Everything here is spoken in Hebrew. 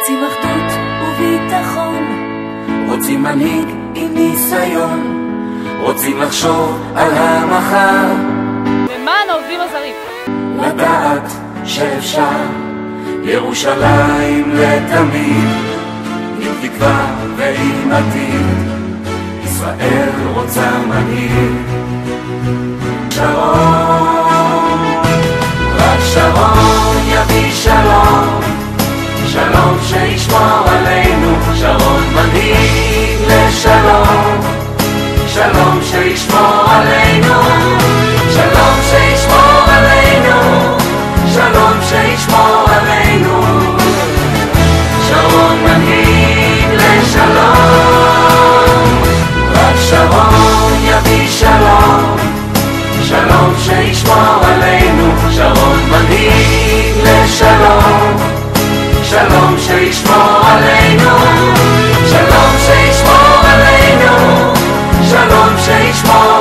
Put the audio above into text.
רוצים אחדות וביטחון, רוצים מנהיג עם ניסיון, רוצים לחשוב על המחר, למען העובדים הזרים, לדעת שאפשר ירושלים לתמיד, עם תקווה ועם עתיד, ישראל רוצה מנהיג. שרון, רק שרון יביא שלום, שלום שישמור עלינו, שרון מנהיג לשלום, שלום שישמור עלינו, שלום שישמור עלינו, שלום שישמור עלינו, שרון מנהיג לשלום, רק שרון יביא שלום, שלום שישמור עלינו, שרון מנהיג לשלום, שלום שישמור עלינו, שלום שישמור עלינו, שלום שישמור